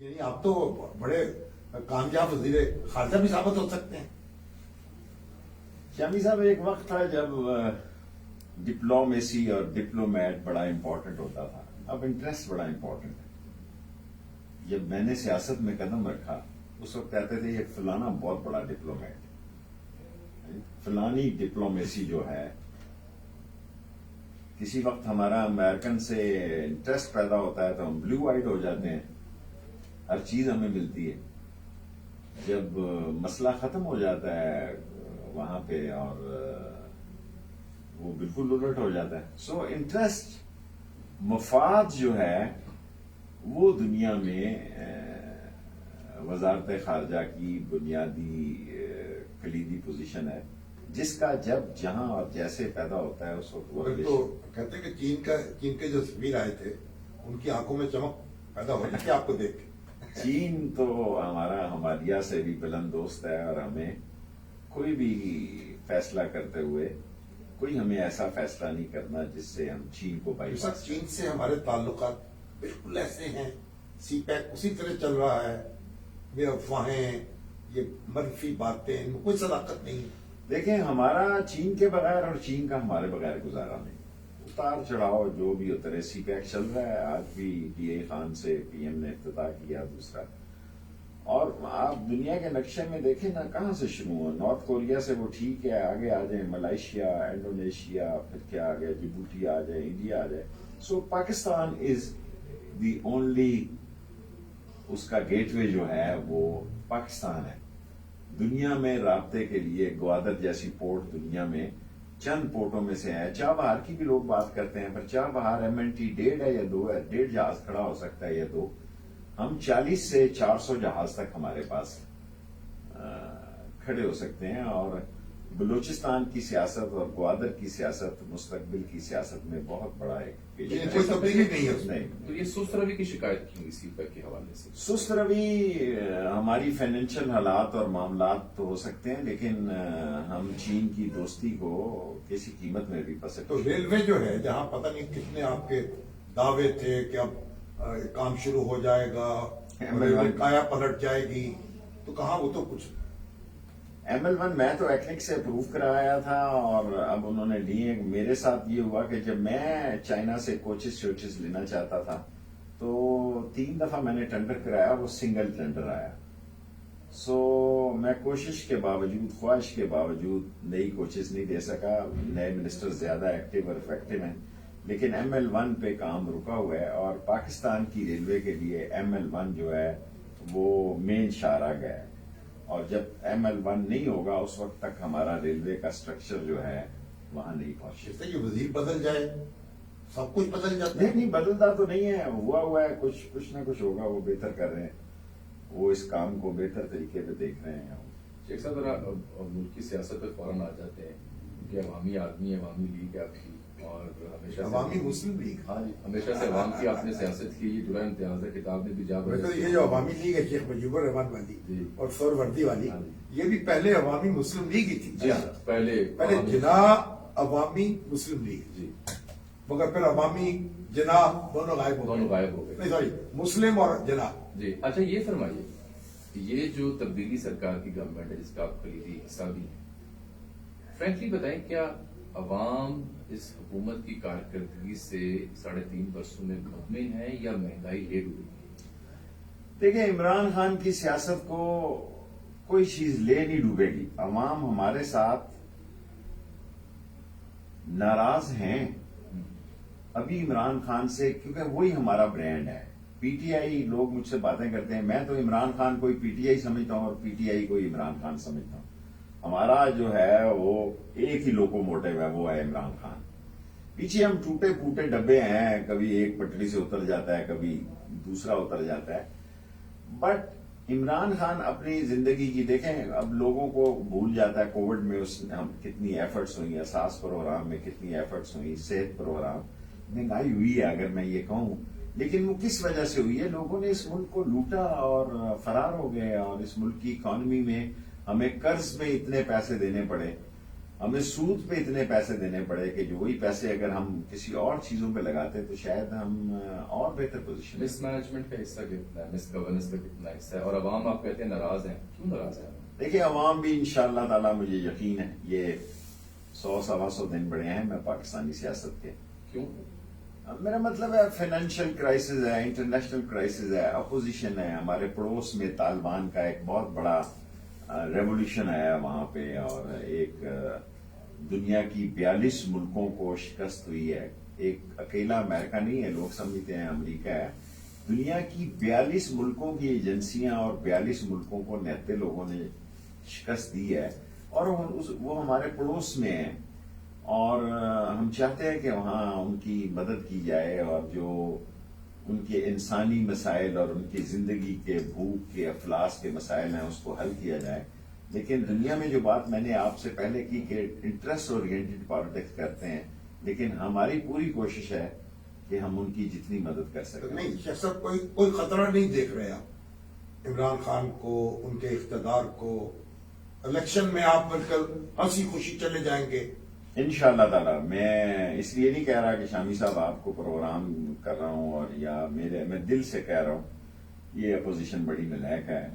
یعنی آپ تو بڑے کامیاب وزیر خارجہ بھی ثابت ہو سکتے ہیں. شامی صاحب ایک وقت تھا جب ڈپلومیسی اور ڈپلومیٹ بڑا امپورٹنٹ ہوتا تھا. اب انٹرسٹ بڑا امپورٹنٹ ہے. جب میں نے سیاست میں قدم رکھا اس وقت کہتے تھے یہ فلانا بہت بڑا ڈپلومیٹ ہے. فلانی ڈپلومیسی جو ہے کسی وقت ہمارا امریکن سے انٹرسٹ پیدا ہوتا ہے تو ہم بلیو آئیڈ ہو جاتے ہیں. ہر چیز ہمیں ملتی ہے. جب مسئلہ ختم ہو جاتا ہے وہاں پہ اور وہ بالکل الٹ ہو جاتا ہے. سو انٹرسٹ مفاد جو ہے وہ دنیا میں وزارت خارجہ کی بنیادی کلیدی پوزیشن ہے جس کا جب جہاں اور جیسے پیدا ہوتا ہے اس وقت وہ تو کہتے ہیں کہ چین کے جو سفیر آئے تھے ان کی آنکھوں میں چمک پیدا ہو رہی تھی آپ کو دیکھ کے. چین تو ہمارا ہمالیہ سے بھی بلند دوست ہے اور ہمیں کوئی بھی فیصلہ کرتے ہوئے کوئی ہمیں ایسا فیصلہ نہیں کرنا جس سے ہم چین کو بائی پاس. چین سے ہمارے تعلقات بالکل ایسے ہیں. سی پیک اسی طرح چل رہا ہے. یہ افواہیں یہ منفی باتیں ان میں کوئی صداقت نہیں. دیکھیں ہمارا چین کے بغیر اور چین کا ہمارے بغیر گزارا نہیں. اتار چڑھاؤ جو بھی اترے. سی پیک چل رہا ہے. آج بھی ڈی اے خان سے پی ایم نے افتتاح کیا دوسرا. اور آپ دنیا کے نقشے میں دیکھیں نا کہاں سے شروع ہو. نارتھ کوریا سے وہ ٹھیک ہے آگے آ جائیں ملائیشیا انڈونیشیا پھر کیا آ گیا جبوٹی آ جائے انڈیا آ جائے. سو پاکستان از دی اونلی اس کا گیٹ وے جو ہے وہ پاکستان ہے. دنیا میں رابطے کے لیے گوادر جیسی پورٹ دنیا میں چند پورٹوں میں سے ہے. چابہار کی بھی لوگ بات کرتے ہیں پر چابہار ایم این ٹی 1.5 ہے یا 2 ہے. 1.5 جہاز کھڑا ہو سکتا ہے یا 2. ہم 40 سے 400 جہاز تک ہمارے پاس کھڑے ہو سکتے ہیں. اور بلوچستان کی سیاست اور گوادر کی سیاست مستقبل کی سیاست میں بہت بڑا ایک کوئی تبدیلی نہیں ہے. تو یہ سست روی کی شکایت کی سی پیک کے حوالے سے. سست روی ہماری فائنینشیل حالات اور معاملات تو ہو سکتے ہیں لیکن ہم چین کی دوستی کو کسی قیمت میں بھی پسند. تو ریلوے جو ہے جہاں پتہ نہیں کتنے آپ کے دعوے تھے کہ اب کام شروع ہو جائے گا ریلوے کایا پلٹ جائے گی تو کہاں وہ تو کچھ. ML1 میں تو ایکنک سے اپروو کرایا تھا اور اب انہوں نے لیے. میرے ساتھ یہ ہوا کہ جب میں چائنا سے کوچز لینا چاہتا تھا تو 3 دفعہ میں نے ٹینڈر کرایا وہ سنگل ٹینڈر آیا. سو میں کوشش کے باوجود خواہش کے باوجود نئی کوچز نہیں دے سکا. نئے منسٹر زیادہ ایکٹیو اور افیکٹو ہیں لیکن ML1 پہ کام رکا ہوا ہے اور پاکستان کی ریلوے کے لیے ML1 جو ہے وہ مین شاہراہ گیا ہے. اور جب ML1 نہیں ہوگا اس وقت تک ہمارا ریلوے کا سٹرکچر جو ہے وہاں نہیں پہنچے. جیسے کہ وزیر بدل جائے سب کچھ بدل جاتا ہے. نہیں بدلتا تو نہیں ہے. ہوا ہے کچھ نہ کچھ ہوگا. وہ بہتر کر رہے ہیں. وہ اس کام کو بہتر طریقے پہ دیکھ رہے ہیں. شیخ صاحب ذرا ملک کی سیاست پہ فوراً آ جاتے ہیں کہ عوامی آدمی ہے. عوامی لیگ آپ کی اور ہمیشہ عوامی مسلم لیگ. ہاں جی ہمیشہ سے عوام کی آپ نے سیاست کی. جرا امتیاز ہے کتاب میں بھی جا یہ جو عوامی لیگ ہے شیخ مجیب الرحمان والی اور سور وردی والی یہ بھی پہلے عوامی مسلم لیگ ہی تھی. جی پہلے جنا عوامی مسلم لیگ جی مگر پھر عوامی جنا دونوں غائب ہو گئے. نہیں سوری مسلم اور جنا. جی اچھا یہ فرمائیے یہ جو تبدیلی سرکار کی گورنمنٹ ہے جس کا آپ کلیدی حصہ بھی ہیں فرینکلی بتائیں کیا عوام اس حکومت کی کارکردگی سے 3.5 برسوں میں مطمئن ہے یا مہنگائی لے ڈوبی؟ دیکھیں عمران خان کی سیاست کو کوئی چیز لے نہیں ڈوبے گی. عوام ہمارے ساتھ ناراض ہیں ابھی عمران خان سے کیونکہ وہی ہمارا برانڈ ہے. پی ٹی آئی لوگ مجھ سے باتیں کرتے ہیں میں تو عمران خان کوئی پی ٹی آئی سمجھتا ہوں اور پی ٹی آئی کوئی عمران خان سمجھتا ہوں. ہمارا جو ہے وہ ایک ہی لوکو موٹو ہے وہ ہے عمران خان. پیچھے ہم ٹوٹے پھوٹے ڈبے ہیں. کبھی ایک پٹری سے اتر جاتا ہے کبھی دوسرا اتر جاتا ہے. بٹ عمران خان اپنی زندگی کی دیکھیں اب لوگوں کو بھول جاتا ہے. کووڈ میں ہم کتنی ایفرٹس ہوئی. اساس پروگرام میں کتنی ایفرٹس ہوئی. صحت پروگرام مہنگائی ہوئی ہے اگر میں یہ کہوں لیکن وہ کس وجہ سے ہوئی ہے. لوگوں نے اس ملک کو لوٹا اور فرار ہو گئے اور اس ملک کی اکانومی میں ہمیں قرض میں اتنے پیسے دینے پڑے ہمیں سود پہ اتنے پیسے دینے پڑے کہ جو وہی پیسے اگر ہم کسی اور چیزوں پہ لگاتے تو شاید ہم اور بہتر پوزیشن مس مینجمنٹ کا حصہ کتنا ہے، مس گورننس کا کتنا حصہ ہے، اور عوام آپ کہتے ہیں ناراض ہیں، کیوں ناراض ہیں؟ دیکھیں عوام بھی انشاءاللہ تعالی مجھے یقین ہے یہ 100-125 دن بڑے ہیں میں پاکستانی سیاست کے. کیوں؟ میرا مطلب ہے فائنینشیل کرائسس ہے، انٹرنیشنل کرائسس ہے، اپوزیشن ہے، ہمارے پڑوس میں طالبان کا ایک بہت بڑا ریولیوشن آیا وہاں پہ، اور ایک دنیا کی 42 ملکوں کو شکست ہوئی ہے. ایک اکیلا امریکہ نہیں ہے، لوگ سمجھتے ہیں امریکہ ہے. دنیا کی 42 ملکوں کی ایجنسیاں اور 42 ملکوں کو 99 لوگوں نے شکست دی ہے، اور وہ ہمارے پڑوس میں ہیں، اور ہم چاہتے ہیں کہ وہاں ان کی مدد کی جائے، اور جو ان کے انسانی مسائل اور ان کی زندگی کے بھوک کے افلاس کے مسائل ہیں اس کو حل کیا جائے. لیکن دنیا میں جو بات میں نے آپ سے پہلے کی کہ انٹرسٹ اورینٹڈ پالیٹکس کرتے ہیں، لیکن ہماری پوری کوشش ہے کہ ہم ان کی جتنی مدد کر سکیں. نہیں شیخ صاحب، کوئی خطرہ نہیں دیکھ رہے آپ عمران خان کو، ان کے اقتدار کو؟ الیکشن میں آپ بالکل ہنسی خوشی چلے جائیں گے؟ انشاءاللہ تعالی. میں اس لیے نہیں کہہ رہا کہ شامی صاحب آپ کو پروگرام کر رہا ہوں، اور یا میں دل سے کہہ رہا ہوں یہ اپوزیشن بڑی نالائق ہے،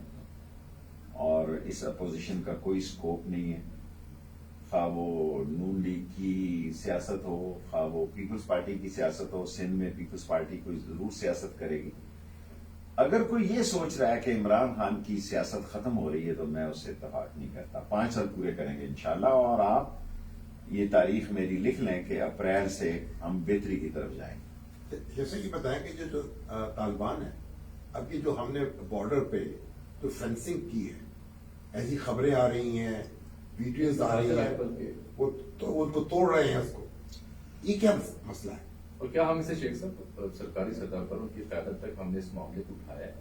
اور اس اپوزیشن کا کوئی سکوپ نہیں ہے، خواہ وہ نون لیگ کی سیاست ہو، خواہ وہ پیپلز پارٹی کی سیاست ہو. سندھ میں پیپلز پارٹی کوئی ضرور سیاست کرے گی. اگر کوئی یہ سوچ رہا ہے کہ عمران خان کی سیاست ختم ہو رہی ہے تو میں اس سے اتفاق نہیں کرتا. 5 سال پورے کریں گے انشاءاللہ، اور آپ یہ تاریخ میری لکھ لیں کہ اپریل سے ہم بہتری کی طرف جائیں گے. جیسے یہ بتائیں کہ جو طالبان ہے، اب یہ جو ہم نے بارڈر پہ جو فینسنگ کی ہے، ایسی خبریں آ رہی ہیں، ویڈیوز آ رہی ہیں، وہ تو ان کو توڑ رہے ہیں اس کو، یہ کیا مسئلہ ہے؟ اور کیا ہم اسے شیخ صاحب سرکاری سطح پر ان کی قیادت تک ہم نے اس معاملے کو اٹھایا ہے؟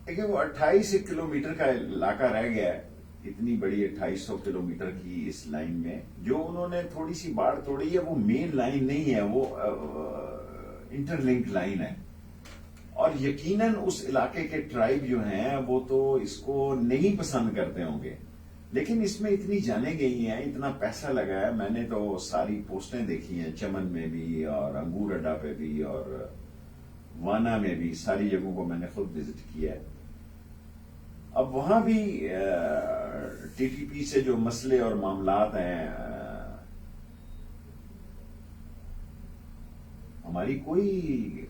دیکھیں وہ 28 کلومیٹر کا علاقہ رہ گیا ہے، اتنی بڑی 2800 کلومیٹر کی اس لائن میں جو انہوں نے تھوڑی سی باڑ توڑی ہے، وہ مین لائن نہیں ہے، وہ انٹر لنک لائن ہے. اور یقیناً اس علاقے کے ٹرائب جو ہیں وہ تو اس کو نہیں پسند کرتے ہوں گے، لیکن اس میں اتنی جانیں گئی ہیں، اتنا پیسہ لگا ہے. میں نے تو ساری پوسٹیں دیکھی ہیں، چمن میں بھی اور انگور اڈا پہ بھی اور وانا میں بھی، ساری جگہوں کو میں نے خود وزٹ کیا ہے. اب وہاں بھی ٹی ٹی پی سے جو مسئلے اور معاملات ہیں، ہماری کوئی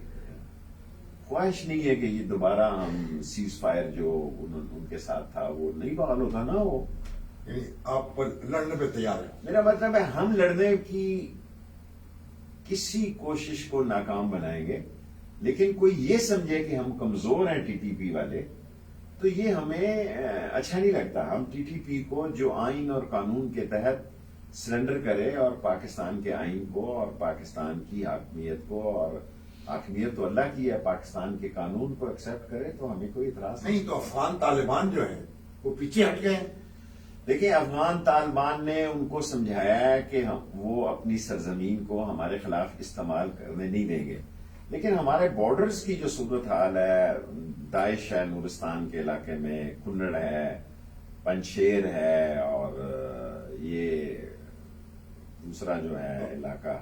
خواہش نہیں ہے کہ یہ دوبارہ ہم سیز فائر جو ان کے ساتھ تھا وہ نہیں بحال ہوتا نا. وہ یعنی آپ پر لڑنے پہ تیار ہیں؟ میرا مطلب ہے ہم لڑنے کی کسی کوشش کو ناکام بنائیں گے، لیکن کوئی یہ سمجھے کہ ہم کمزور ہیں ٹی ٹی پی والے تو یہ ہمیں اچھا نہیں لگتا. ہم ٹی ٹی پی کو جو آئین اور قانون کے تحت سرنڈر کرے، اور پاکستان کے آئین کو اور پاکستان کی حاکمیت کو، اور حاکمیت تو اللہ کی ہے، پاکستان کے قانون کو ایکسپٹ کرے تو ہمیں کوئی اعتراض نہیں. تو افغان طالبان جو ہیں وہ پیچھے ہٹ گئے ہیں. دیکھیں افغان طالبان نے ان کو سمجھایا ہے کہ وہ اپنی سرزمین کو ہمارے خلاف استعمال کرنے نہیں دیں گے، لیکن ہمارے بارڈرز کی جو صورتحال ہے، داعش ہے نورستان کے علاقے میں، کنڑ ہے، پنشیر ہے، اور یہ دوسرا جو ہے علاقہ،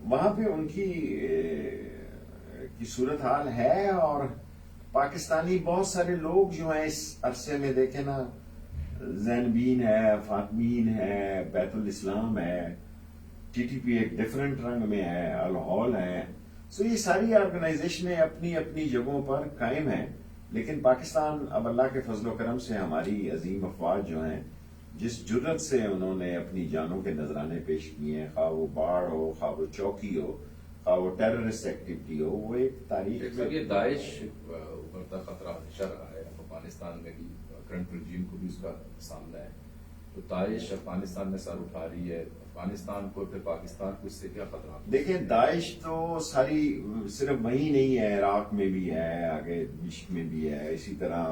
وہاں پہ ان کی صورتحال ہے. اور پاکستانی بہت سارے لوگ جو ہیں اس عرصے میں دیکھیں نا، زینبین ہے، فاطمین ہے، بیت الاسلام ہے، ٹی ٹی پی ایک ڈفرنٹ رنگ میں ہے، الہول ہے. سو یہ ساری آرگنائزیشنیں اپنی اپنی جگہوں پر قائم ہیں، لیکن پاکستان اب اللہ کے فضل و کرم سے ہماری عظیم افواج جو ہیں، جس جرت سے انہوں نے اپنی جانوں کے نذرانے پیش کیے ہیں، خواہ وہ باڑ ہو، خواہ وہ چوکی ہو، خواہ وہ ٹیررسٹ ایکٹیویٹی ہو، وہ ایک تاریخ یہ داعش ابھرتا خطرہ ہمیشہ رہا ہے. افغانستان میں بھی کرنٹ رجیم کو بھی اس کا سامنا ہے. تو داعش افغانستان میں سر اٹھا رہی ہے، افغانستان کو پھر پاکستان کو اس سے کیا خطرہ؟ دیکھیں داعش تو ساری صرف وہی نہیں ہے، عراق میں بھی ہے، آگے مشق میں بھی ہے، اسی طرح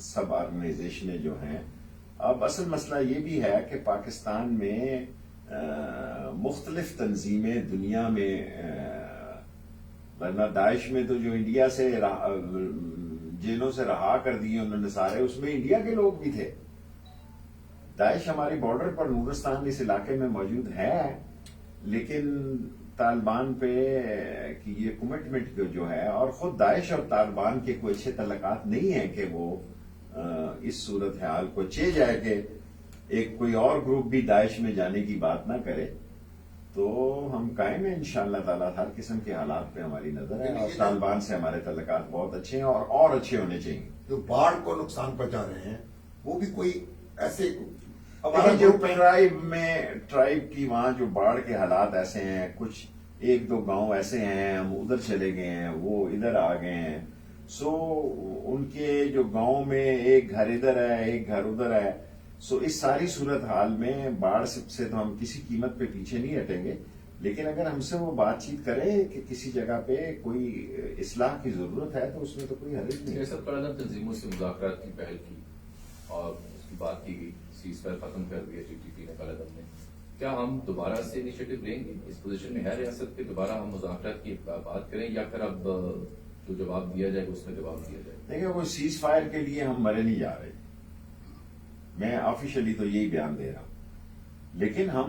سب آرگنائزیشنیں جو ہیں. اب اصل مسئلہ یہ بھی ہے کہ پاکستان میں مختلف تنظیمیں دنیا میں، ورنہ داعش میں تو جو انڈیا سے جیلوں سے رہا کر دیے انہوں نے سارے، اس میں انڈیا کے لوگ بھی تھے. داعش ہماری بارڈر پر نورستان اس علاقے میں موجود ہے، لیکن طالبان پہ کی یہ کمٹمنٹ جو ہے، اور خود داعش اور طالبان کے کوئی اچھے تعلقات نہیں ہیں کہ وہ اس صورتحال کو چے جائے کہ ایک کوئی اور گروپ بھی داعش میں جانے کی بات نہ کرے، تو ہم قائم ہیں انشاءاللہ تعالیٰ. ہر قسم کے حالات پہ ہماری نظر ہے، اور طالبان سے ہمارے تعلقات بہت اچھے ہیں اور اچھے ہونے چاہیے. جو باڑھ کو نقصان پہنچا رہے ہیں وہ بھی کوئی ایسے لیکن جو ٹرائب کی وہاں جو باڑھ کے حالات ایسے ہیں، کچھ ایک دو گاؤں ایسے ہیں، ہم ادھر چلے گئے ہیں، وہ ادھر آ گئے ہیں. سو ان کے جو گاؤں میں ایک گھر ادھر ہے ایک گھر ادھر ہے. سو اس ساری صورتحال میں باڑھ سے تو ہم کسی قیمت پہ پیچھے نہیں ہٹیں گے، لیکن اگر ہم سے وہ بات چیت کرے کہ کسی جگہ پہ کوئی اصلاح کی ضرورت ہے تو اس میں تو کوئی حرج نہیں. جیسا پرانا تنظیموں سے مذاکرات کی پہل کی اور اس کی بات کی گئی، سیز فائر ختم کر دیا ٹی ٹی پی نے قلعہ نے، کیا ہم دوبارہ سے انیشیٹو لیں گے؟ اس پوزیشن میں ہے ریاست کہ دوبارہ ہم مذاکرات کی بات کریں، یا پھر اب جو جواب دیا جائے اس میں جواب دیا جائے؟ دیکھیں، وہ سیز فائر کے لیے ہم مرے نہیں جا رہے، میں آفیشلی تو یہی بیان دے رہا ہوں، لیکن ہم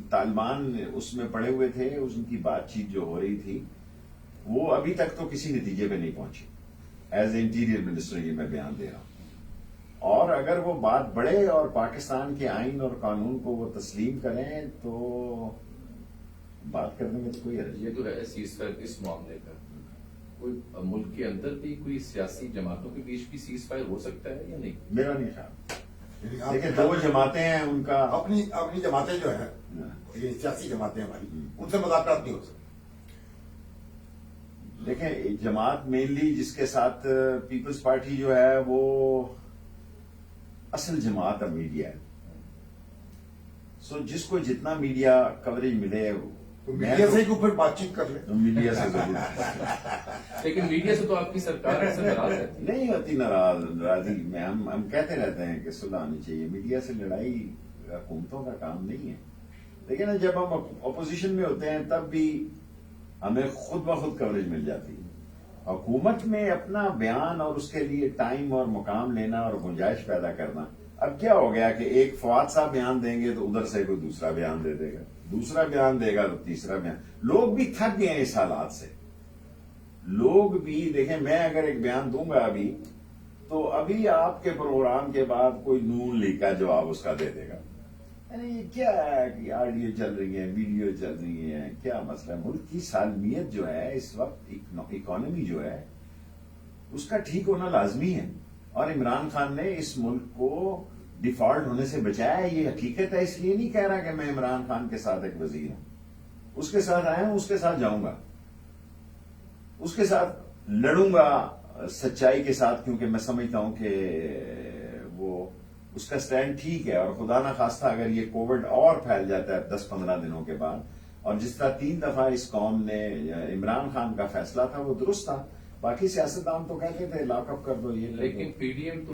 طالبان اس میں پڑے ہوئے تھے، ان کی بات چیت جو ہو رہی تھی وہ ابھی تک تو کسی نتیجے پہ نہیں پہنچی. ایز اے انٹیریئر منسٹر یہ میں بیان دے رہا ہوں. اور اگر وہ بات بڑھے اور پاکستان کے آئین اور قانون کو وہ تسلیم کریں تو بات کرنے میں تو کوئی حرج نہیں. یہ تو ہے سیز فائر اس معاملے کا، کوئی ملک کے اندر بھی کوئی سیاسی جماعتوں کے بیچ بھی سیز فائر ہو سکتا ہے یا نہیں؟ میرا نہیں خیال. لیکن دو جماعتیں ہیں، ان کا اپنی جماعتیں جو ہیں، یہ سیاسی جماعتیں ہماری، ان سے مذاکرات نہیں ہو سکتی. دیکھیں، جماعت مینلی جس کے ساتھ پیپلز پارٹی جو ہے وہ اصل جماعت اب میڈیا ہے. سو جس کو جتنا میڈیا کوریج ملے تو میڈیا سے ہی پھر بات چیت کر لیں. میڈیا سے ضرور لیکن میڈیا سے تو آپ کی سرکار سے ناراض ہے. نہیں ہوتی ناراضی میں، ہم کہتے رہتے ہیں کہ صلح ہونی چاہیے. میڈیا سے لڑائی حکومتوں کا کام نہیں ہے، لیکن جب ہم اپوزیشن میں ہوتے ہیں تب بھی ہمیں خود بخود کوریج مل جاتی ہے. حکومت میں اپنا بیان اور اس کے لیے ٹائم اور مقام لینا اور گنجائش پیدا کرنا. اب کیا ہو گیا کہ ایک فواد صاحب بیان دیں گے تو ادھر سے کوئی دوسرا بیان دے دے گا، دوسرا بیان دے گا تو تیسرا بیان. لوگ بھی تھک گئے ہیں اس حالات سے. لوگ بھی دیکھیں، میں اگر ایک بیان دوں گا ابھی تو ابھی آپ کے پروگرام کے بعد کوئی نون لیگ کا جواب اس کا دے دے گا. یہ کیا ہے کہ آڈیو چل رہی ہیں، ویڈیو چل رہی ہیں، کیا مسئلہ ہے؟ ملک کی سالمیت جو ہے اس وقت، اکانومی جو ہے اس کا ٹھیک ہونا لازمی ہے، اور عمران خان نے اس ملک کو ڈیفالٹ ہونے سے بچایا ہے. یہ حقیقت ہے، اس لیے نہیں کہہ رہا کہ میں عمران خان کے ساتھ ایک وزیر ہوں. اس کے ساتھ آیا ہوں، اس کے ساتھ جاؤں گا، اس کے ساتھ لڑوں گا سچائی کے ساتھ، کیونکہ میں سمجھتا ہوں کہ وہ اس کا سٹینڈ ٹھیک ہے. اور خدا نہ خواستہ اگر یہ کووڈ اور پھیل جاتا ہے 10-15 دنوں کے بعد، اور جس طرح 3 دفعہ اس قوم نے عمران خان کا فیصلہ تھا وہ درست تھا. باقی سیاستدان تو کہتے تھے لاک اپ کر دو، یہ لیکن پی ڈی ایم تو